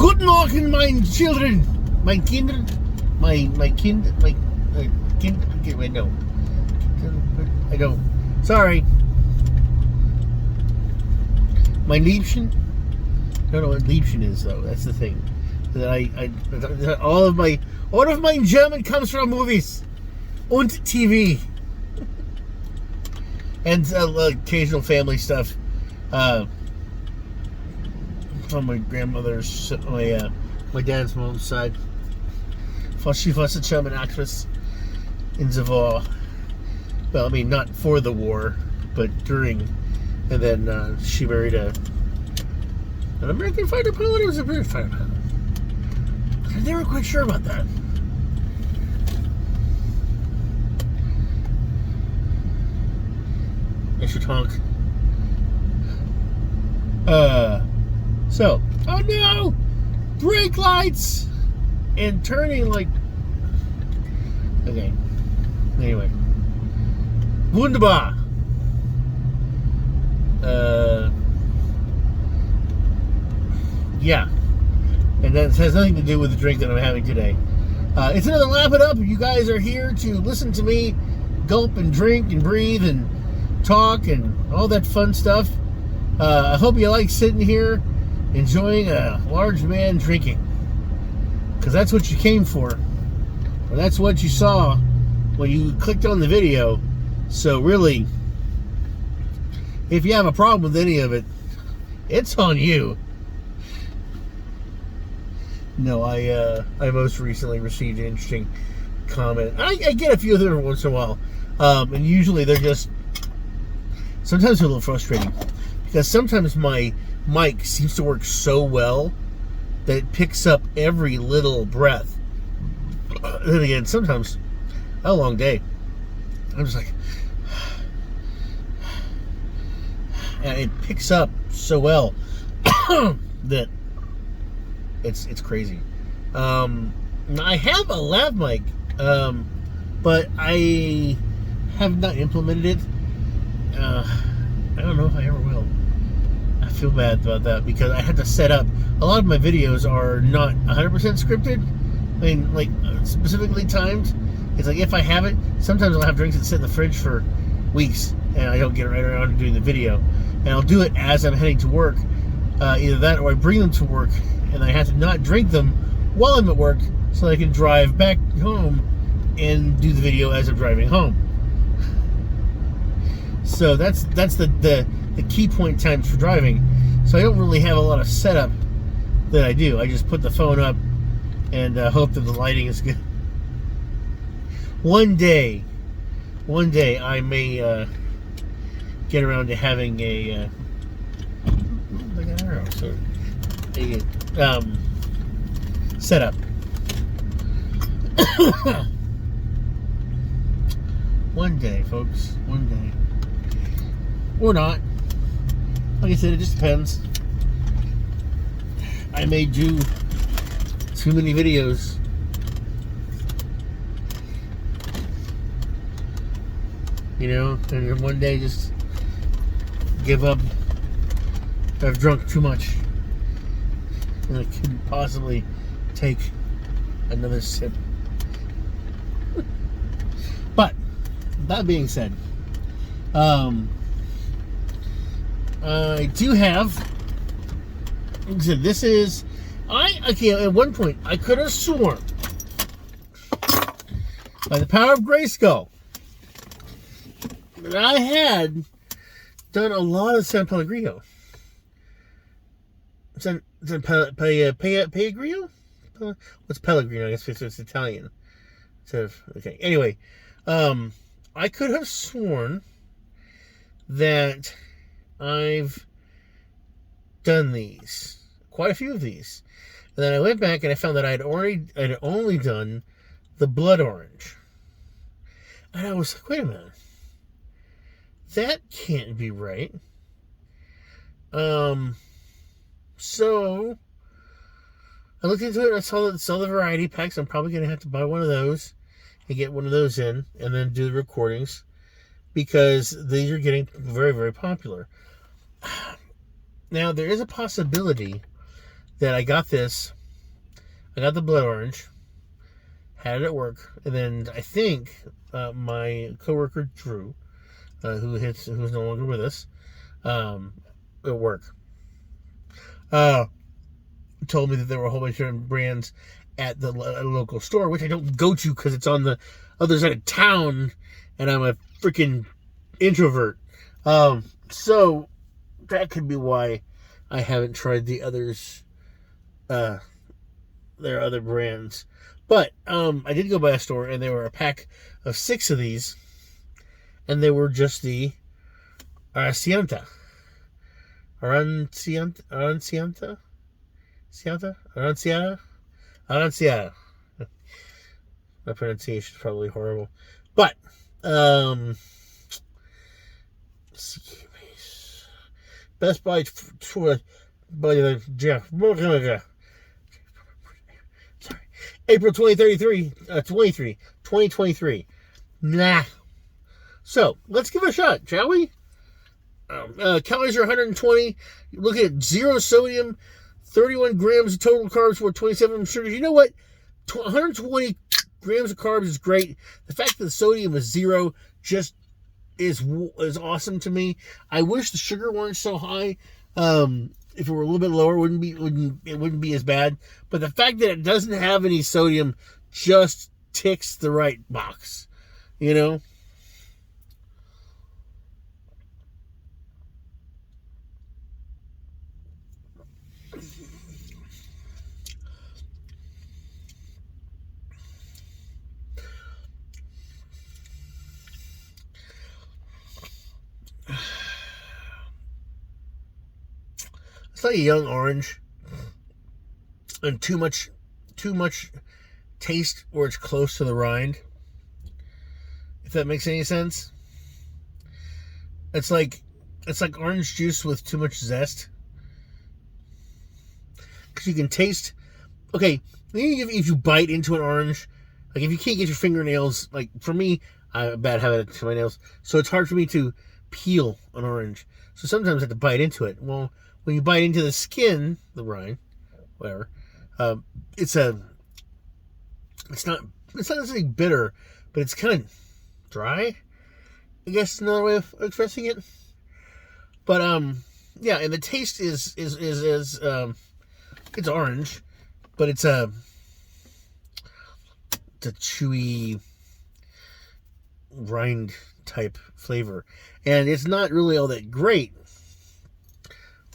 Guten Morgen, mein children. My Kinder. My kind. My kind. Okay, wait, no. I don't. Sorry. My Liebchen. I don't know what Liebchen is, though. That's the thing. That all of my German comes from movies und TV and occasional family stuff from my grandmother's, my dad's mom's side. She was a German actress in the war. Well, I mean, not for the war, but during. And then she married an American fighter pilot. It was a British fighter pilot. I'm never quite sure about that. I should honk. So, oh no! Brake lights! And turning like... Okay. Anyway. Wunderbar. Yeah. And that has nothing to do with the drink that I'm having today. It's another Lap It Up. You guys are here to listen to me gulp and drink and breathe and talk and all that fun stuff. I hope you like sitting here enjoying a large man drinking. Because that's what you came for. Or that's what you saw when you clicked on the video. So really, if you have a problem with any of it, it's on you. No, I most recently received an interesting comment. I get a few of them every once in a while. And usually they're just, sometimes they're a little frustrating. Because sometimes my mic seems to work so well that it picks up every little breath. Then again, sometimes, a long day. I'm just like, and it picks up so well that it's crazy. I have a lav mic, but I have not implemented it. I don't know if I ever will. I feel bad about that because I had to set up. A lot of my videos are not 100% scripted. I mean, like specifically timed. It's like if I have it, sometimes I'll have drinks that sit in the fridge for weeks and I don't get right around to doing the video. And I'll do it as I'm heading to work. Either that or I bring them to work and I have to not drink them while I'm at work so I can drive back home and do the video as I'm driving home. So that's the key point times for driving. So I don't really have a lot of setup that I do. I just put the phone up and hope that the lighting is good. One day I may get around to having a setup. One day, folks. One day. Or not. Like I said, it just depends. I may do too many videos. You know, and then one day just give up. I've drunk too much. And I couldn't possibly take another sip. But, that being said, I do have, like I said, this is, at one point, I could have sworn, by the power of Grayskull, that I had done a lot of Sanpellegrino. Pellegrino? What's Pellegrino? I guess it's Italian. So, okay. Anyway, I could have sworn that I've done these, quite a few of these, and then I went back and I found that I'd only done the blood orange, and I was like, wait a minute, that can't be right. So I looked into it and I saw the variety packs. I'm probably going to have to buy one of those and get one of those in and then do the recordings because these are getting very, very popular. Now, there is a possibility that I got this. I got the blood orange, had it at work, and then I think my coworker Drew, who's no longer with us, at work, told me that there were a whole bunch of different brands at the local store, which I don't go to because it's on the other side of town, and I'm a freaking introvert. So that could be why I haven't tried the others. There are other brands, but I did go by a store, and there were a pack of 6 of these, and they were just the Aranciata. Aranciata. My pronunciation is probably horrible, but Best Buy by the sorry, April 2023. Nah. So let's give it a shot, shall we? Calories are 120. Look at 0 sodium, 31 grams of total carbs for 27 sugars. You know what? 120 grams of carbs is great. The fact that the sodium is 0 just is awesome to me. I wish the sugar weren't so high. If it were a little bit lower, it wouldn't be as bad. But the fact that it doesn't have any sodium just ticks the right box, you know. It's like a young orange, and too much taste where it's close to the rind. If that makes any sense. It's like orange juice with too much zest. Because you can taste. Okay, if you bite into an orange, like if you can't get your fingernails, like for me, I have a bad habit to my nails, so it's hard for me to peel an orange. So sometimes I have to bite into it. Well, when you bite into the skin, the rind, whatever, it's not necessarily bitter, but it's kind of dry. I guess is another way of expressing it. But yeah, and the taste is it's orange, but it's a chewy rind type flavor, and it's not really all that great.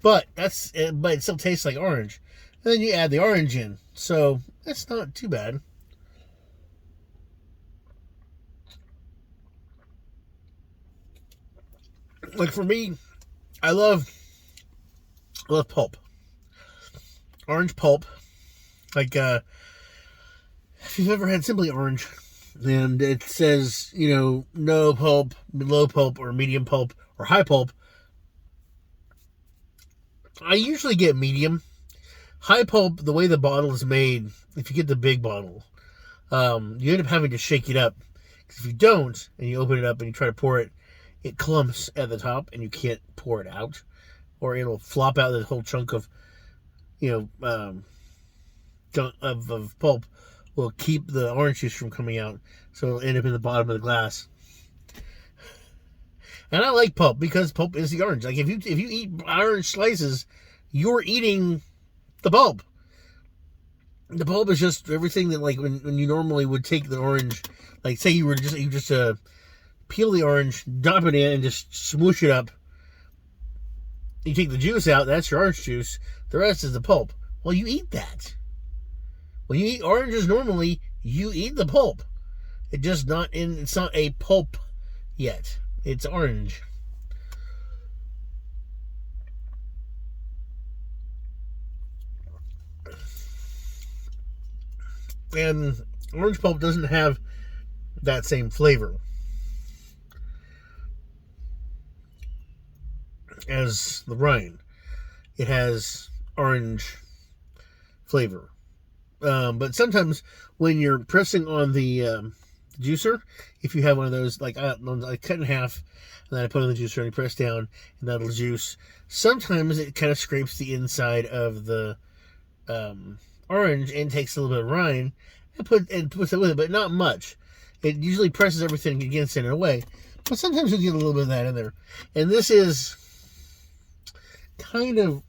But it still tastes like orange. And then you add the orange in, so that's not too bad. Like for me, I love pulp, orange pulp. Like if you've ever had Simply Orange, and it says no pulp, low pulp, or medium pulp, or high pulp. I usually get medium. High pulp, the way the bottle is made, if you get the big bottle, you end up having to shake it up. Because if you don't, and you open it up and you try to pour it, it clumps at the top and you can't pour it out. Or it'll flop out the whole chunk of, of pulp will keep the orange juice from coming out. So it'll end up in the bottom of the glass. And I like pulp because pulp is the orange. Like if you eat orange slices, you're eating the pulp. The pulp is just everything that, like, when you normally would take the orange, like say you just peel the orange, dump it in, and just smoosh it up. You take the juice out, that's your orange juice. The rest is the pulp. Well, you eat that. When you eat oranges normally, you eat the pulp. It's not a pulp yet. It's orange. And orange pulp doesn't have that same flavor as the rind. It has orange flavor. But sometimes when you're pressing on the juicer, if you have one of those, like I cut in half and then I put in the juicer and I press down and that'll juice. Sometimes it kind of scrapes the inside of the orange and takes a little bit of rind and puts it with it, but not much. It usually presses everything against it in a way, but sometimes you get a little bit of that in there. And this is kind of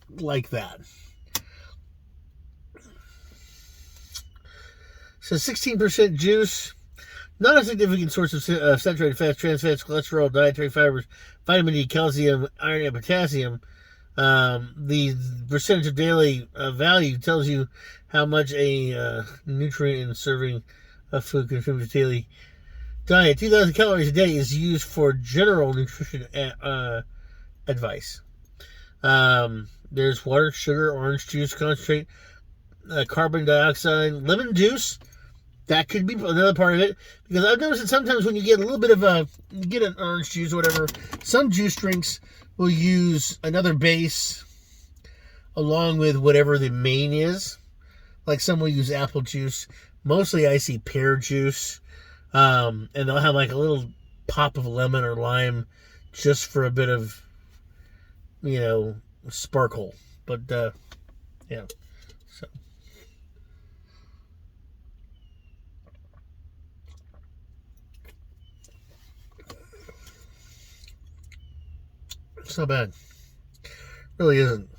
like that. So 16% juice, not a significant source of saturated fats, trans fats, cholesterol, dietary fibers, vitamin D, calcium, iron, and potassium. The percentage of daily value tells you how much a nutrient in serving of food consumed daily diet. 2,000 calories a day is used for general nutrition advice. There's water, sugar, orange juice concentrate, carbon dioxide, lemon juice. That could be another part of it, because I've noticed that sometimes when you get a little bit of you get an orange juice or whatever, some juice drinks will use another base along with whatever the main is. Like some will use apple juice. Mostly I see pear juice. And they'll have like a little pop of lemon or lime just for a bit of, sparkle. But, yeah. So. It's not bad. Really isn't.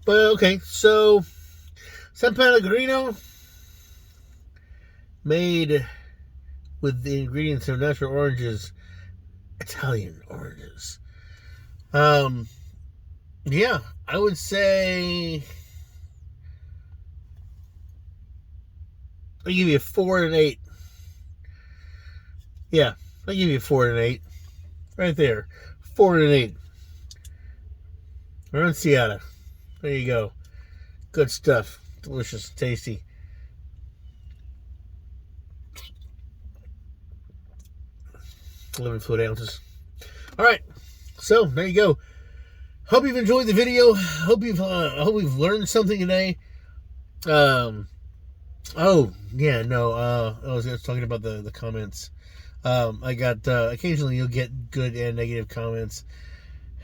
But okay, so Sanpellegrino, made with the ingredients of natural oranges, Italian oranges. Yeah, I would say I'll give you a 4 and 8. Yeah, I'll give you a 4 and 8. Right there. 4 and 8. Aranciata. There you go. Good stuff. Delicious. Tasty. Fluid ounces. Alright. So, there you go. Hope you've enjoyed the video. Hope we've learned something today. Oh, yeah, no, I was talking about the comments. I got, occasionally you'll get good and negative comments.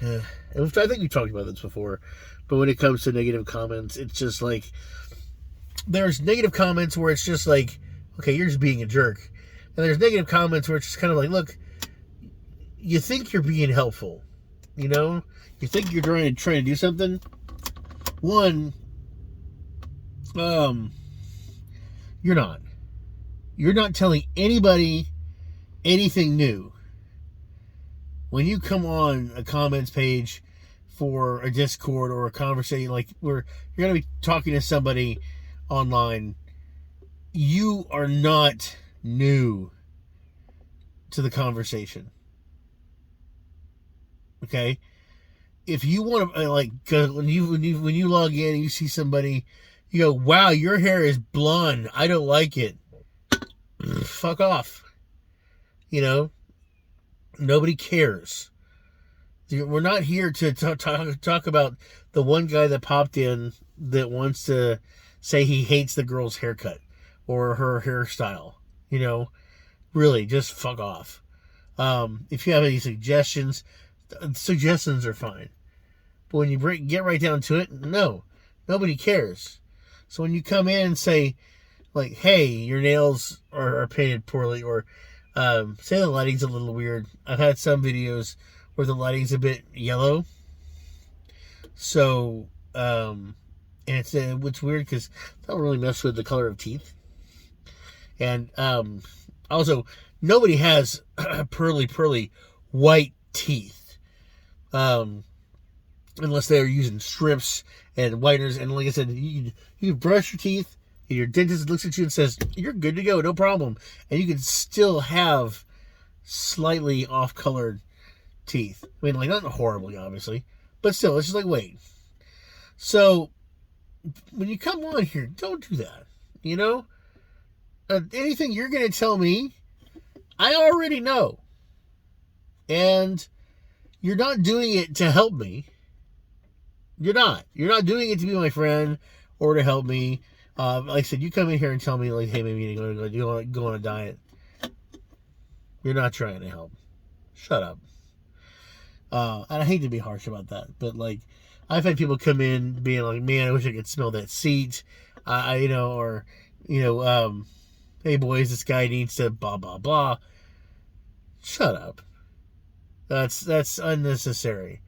I think we talked about this before, but when it comes to negative comments, it's just like, there's negative comments where it's just like, okay, you're just being a jerk. And there's negative comments where it's just kind of like, look, you think you're being helpful, you think you're trying to do something. One, you're not. You're not telling anybody anything new. When you come on a comments page for a Discord or a conversation, like where you're going to be talking to somebody online, you are not new to the conversation. Okay? If you want to, when you log in and you see somebody, you go, wow, your hair is blonde, I don't like it. Fuck off. Nobody cares. We're not here to talk about the one guy that popped in that wants to say he hates the girl's haircut or her hairstyle. Really, just fuck off. If you have any suggestions are fine. But when you get right down to it, no, nobody cares. So when you come in and say, like, hey, your nails are painted poorly, or say the lighting's a little weird. I've had some videos where the lighting's a bit yellow. So, and it's weird because that don't really mess with the color of teeth. And also, nobody has pearly white teeth. Unless they're using strips and whiteners. And like I said, you brush your teeth, and your dentist looks at you and says, you're good to go, no problem. And you can still have slightly off-colored teeth. I mean, like, not horribly, obviously. But still, it's just like, wait. So, when you come on here, don't do that. Anything you're going to tell me, I already know. And you're not doing it to help me. You're not. You're not doing it to be my friend or to help me. Like I said, you come in here and tell me, like, hey, maybe you want to go on a diet. You're not trying to help. Shut up. And I hate to be harsh about that, but like, I've had people come in being like, "Man, I wish I could smell that seat," or "Hey boys, this guy needs to blah blah blah." Shut up. That's unnecessary.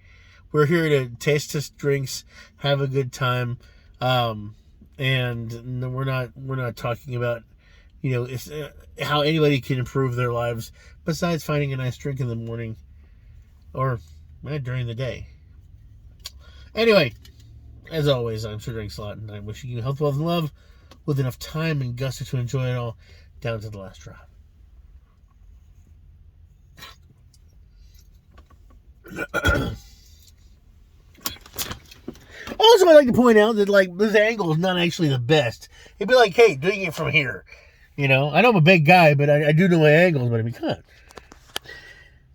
We're here to taste test drinks, have a good time, and we're not talking about how anybody can improve their lives besides finding a nice drink in the morning or during the day. Anyway, as always, I'm Sir Drinks a Lot, and I'm wishing you health, wealth, and love with enough time and gusto to enjoy it all down to the last drop. Also, I'd like to point out that like this angle is not actually the best. It'd be like, hey, doing it from here. I know I'm a big guy, but I do know my angles. But I mean, come on.